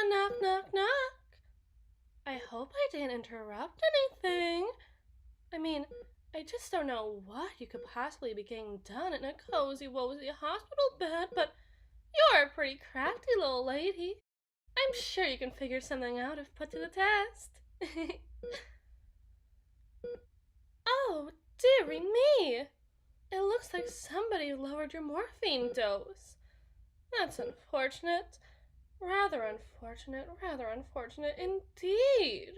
Knock, knock, knock. I hope I didn't interrupt anything. I mean, I just don't know what you could possibly be getting done in a cozy-wozy hospital bed, but you're a pretty crafty little lady. I'm sure you can figure something out if put to the test. Oh, dearie me! It looks like somebody lowered your morphine dose. That's unfortunate. Rather unfortunate indeed.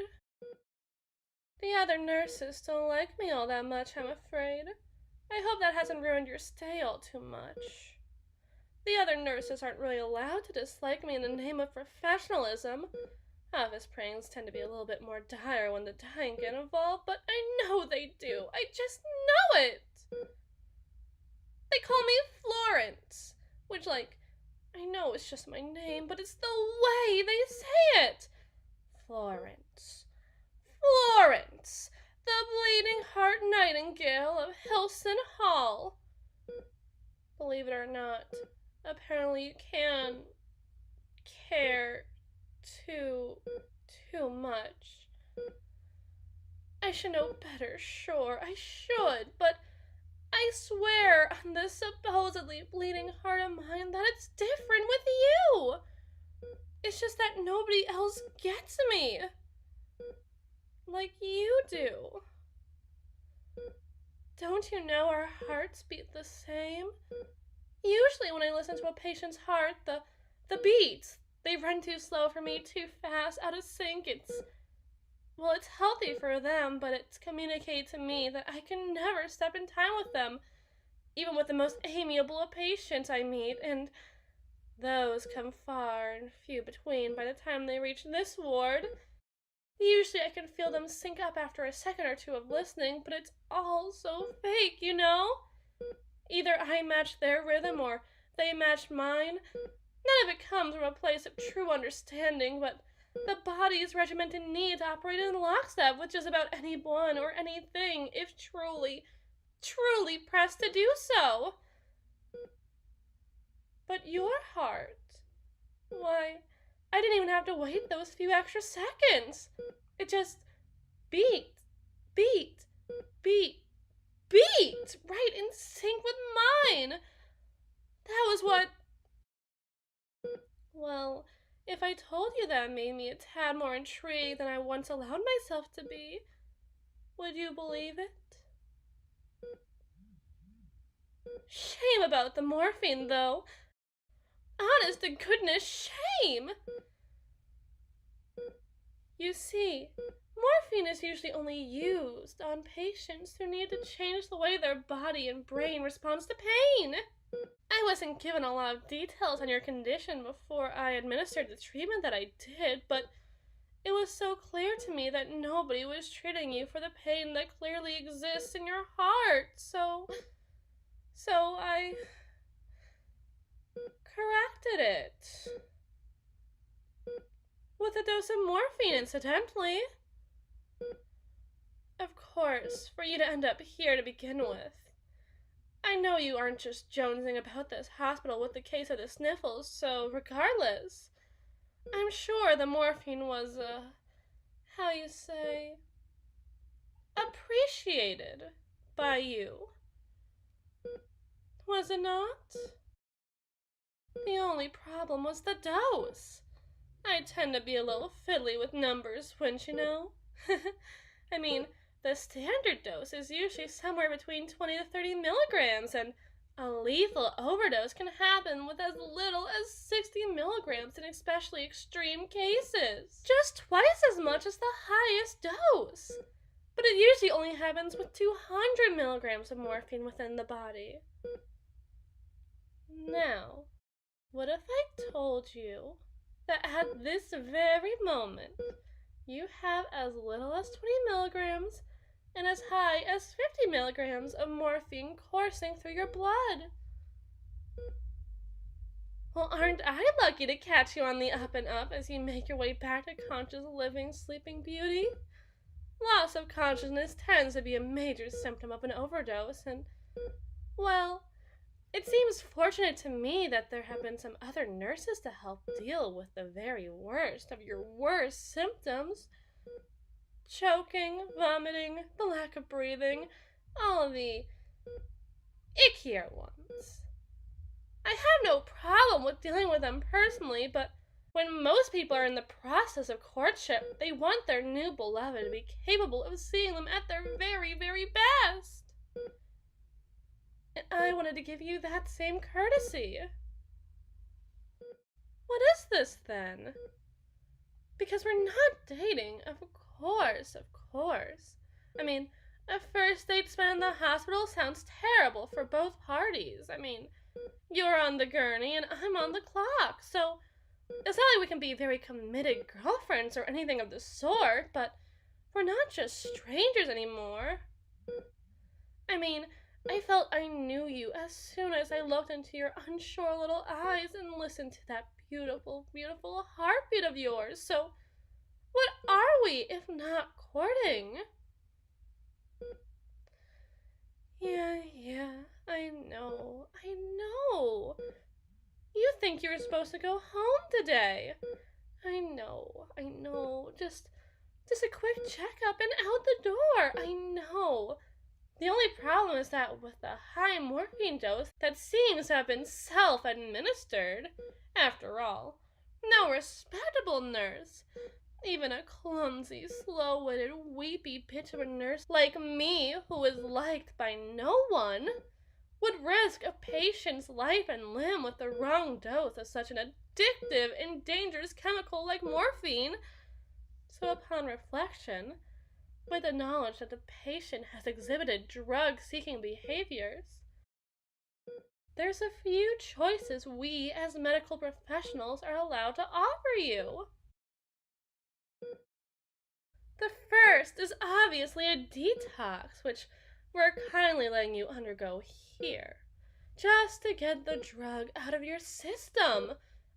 The other nurses don't like me all that much, I'm afraid. I hope that hasn't ruined your stay all too much. The other nurses aren't really allowed to dislike me in the name of professionalism. Office pranks tend to be a little bit more dire when the dying get involved, but I know they do. I just know it! They call me Florence, which, I know it's just my name, but it's the way they say it. Florence. Florence, the bleeding heart nightingale of Hilson Hall. Believe it or not, apparently you can care too much. I should know better, sure, I should, but I swear on this supposedly bleeding heart of mine that it's different with you. It's just that nobody else gets me. Like you do. Don't you know our hearts beat the same? Usually when I listen to a patient's heart, the beats, they run too slow for me, too fast, out of sync. It's healthy for them, but it's communicated to me that I can never step in time with them, even with the most amiable of patients I meet, and those come far and few between by the time they reach this ward. Usually I can feel them sync up after a second or two of listening, but it's all so fake, you know? Either I match their rhythm or they match mine. None of it comes from a place of true understanding, but the body's regimented needs operate in lockstep with just about anyone or anything, if truly pressed to do so. But your heart, why, I didn't even have to wait those few extra seconds. It just beat, right in sync with mine. That was what... Well, if I told you that made me a tad more intrigued than I once allowed myself to be, would you believe it? Shame about the morphine, though. Honest to goodness, shame! You see, morphine is usually only used on patients who need to change the way their body and brain responds to pain. I wasn't given a lot of details on your condition before I administered the treatment that I did, but it was so clear to me that nobody was treating you for the pain that clearly exists in your heart, so I corrected it. With a dose of morphine, incidentally. Of course, for you to end up here to begin with. I know you aren't just jonesing about this hospital with the case of the sniffles, so regardless, I'm sure the morphine was, how you say, appreciated by you. Was it not? The only problem was the dose. I tend to be a little fiddly with numbers, wouldn't you know? I mean, the standard dose is usually somewhere between 20 to 30 milligrams, and a lethal overdose can happen with as little as 60 milligrams in especially extreme cases. Just twice as much as the highest dose. But it usually only happens with 200 milligrams of morphine within the body. Now, what if I told you that at this very moment, you have as little as 20 milligrams and as high as 50 milligrams of morphine coursing through your blood? Well, aren't I lucky to catch you on the up and up as you make your way back to conscious living, sleeping beauty? Loss of consciousness tends to be a major symptom of an overdose, and, well, It seems fortunate to me that there have been some other nurses to help deal with the very worst of your worst symptoms. Choking, vomiting, the lack of breathing, all of the ickier ones. I have no problem with dealing with them personally, but when most people are in the process of courtship, they want their new beloved to be capable of seeing them at their very, very best. And I wanted to give you that same courtesy. What is this, then? Because we're not dating, of course, of course. I mean, a first date spent in the hospital sounds terrible for both parties. I mean, you're on the gurney and I'm on the clock, so it's not like we can be very committed girlfriends or anything of the sort, but we're not just strangers anymore. I mean, I felt I knew you as soon as I looked into your unsure little eyes and listened to that beautiful, beautiful heartbeat of yours. So, what are we if not courting? Yeah, I know. You think you were supposed to go home today. I know. Just a quick checkup and out the door. I know. The only problem is that with the high morphine dose that seems to have been self-administered, after all, no respectable nurse, even a clumsy, slow-witted, weepy bitch of a nurse like me, who is liked by no one, would risk a patient's life and limb with the wrong dose of such an addictive and dangerous chemical like morphine. So upon reflection, with the knowledge that the patient has exhibited drug-seeking behaviors, there's a few choices we as medical professionals are allowed to offer you. The first is obviously a detox, which we're kindly letting you undergo here, just to get the drug out of your system.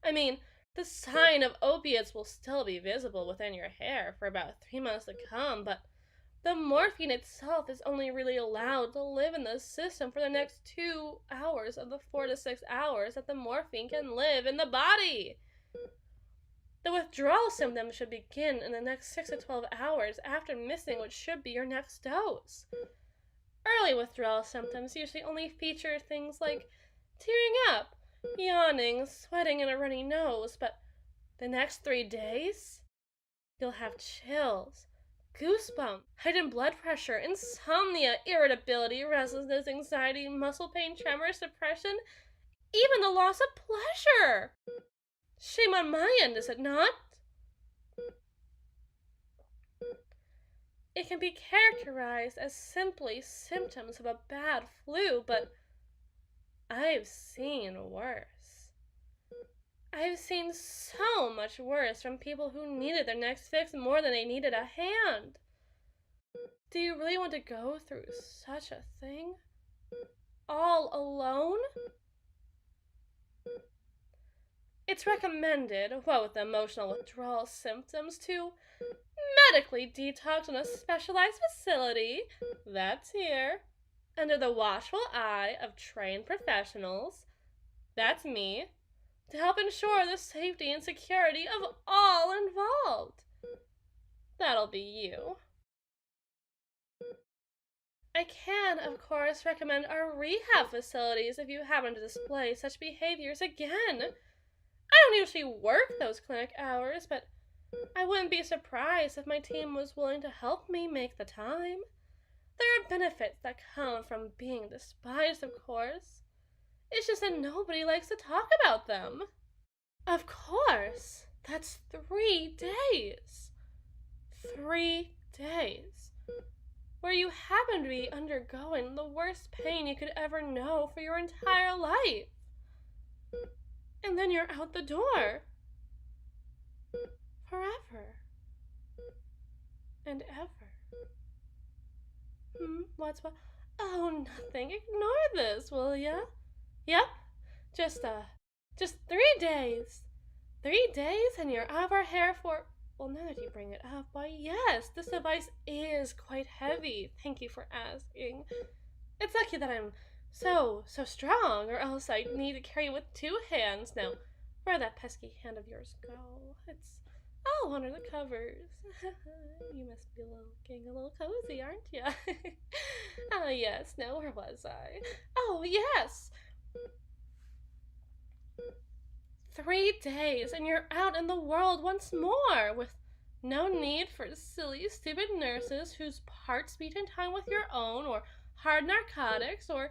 I mean, the sign of opiates will still be visible within your hair for about 3 months to come, but the morphine itself is only really allowed to live in the system for the next 2 hours of the 4 to 6 hours that the morphine can live in the body. The withdrawal symptoms should begin in the next 6 to 12 hours after missing what should be your next dose. Early withdrawal symptoms usually only feature things like tearing up, yawning, sweating, and a runny nose, but the next 3 days, you'll have chills, goosebumps, heightened blood pressure, insomnia, irritability, restlessness, anxiety, muscle pain, tremors, depression, even the loss of pleasure. Shame on my end, is it not? It can be characterized as simply symptoms of a bad flu, but I've seen worse. I've seen so much worse from people who needed their next fix more than they needed a hand. Do you really want to go through such a thing? All alone? It's recommended, what with emotional withdrawal symptoms, to medically detox in a specialized facility, that's here, under the watchful eye of trained professionals, that's me, to help ensure the safety and security of all involved. That'll be you. I can, of course, recommend our rehab facilities if you happen to display such behaviors again. I don't usually work those clinic hours, but I wouldn't be surprised if my team was willing to help me make the time. There are benefits that come from being despised, of course. It's just that nobody likes to talk about them. Of course, that's 3 days. 3 days. Where you happen to be undergoing the worst pain you could ever know for your entire life. And then you're out the door. Forever. And ever. What's what? Oh, nothing. Ignore this, will ya? Yep. Just 3 days. 3 days and you're out of our hair for... Well, now that you bring it up, why yes, this device is quite heavy. Thank you for asking. It's lucky that I'm So strong, or else I'd need to carry it with 2 hands. Now, where'd that pesky hand of yours go? It's all under the covers. You must be getting a little cozy, aren't you? Ah, yes. Now, where was I? Oh, yes. 3 days, and you're out in the world once more, with no need for silly, stupid nurses whose parts beat in time with your own, or hard narcotics, or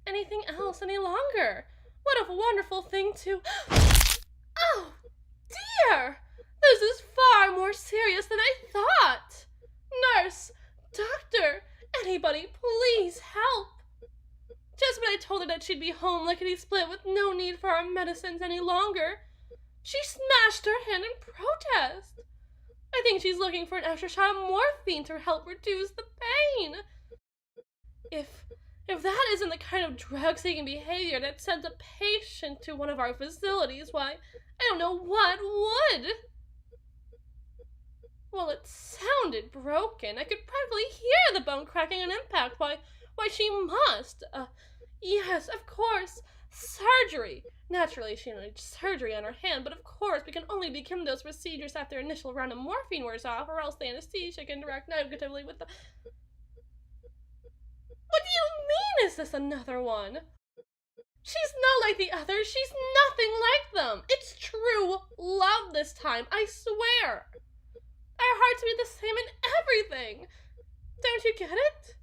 anything else any longer. What a wonderful thing to... Oh, dear! This is far more serious than I thought. Nurse, doctor, anybody, please help. Just when I told her that she'd be home lickety-split with no need for our medicines any longer, she smashed her hand in protest. I think she's looking for an extra shot of morphine to help reduce the pain. If that isn't the kind of drug-seeking behavior that sends a patient to one of our facilities, why, I don't know what would. Well, it sounded broken. I could practically hear the bone cracking on impact. Why she must. Yes, of course. Surgery. Naturally, she needed surgery on her hand, but of course we can only begin those procedures after initial round of morphine wears off, or else the anesthesia can interact negatively with the... What do you mean, is this another one? She's not like the others. She's nothing like them. It's true love this time, I swear. Our hearts beat the same in everything. Don't you get it?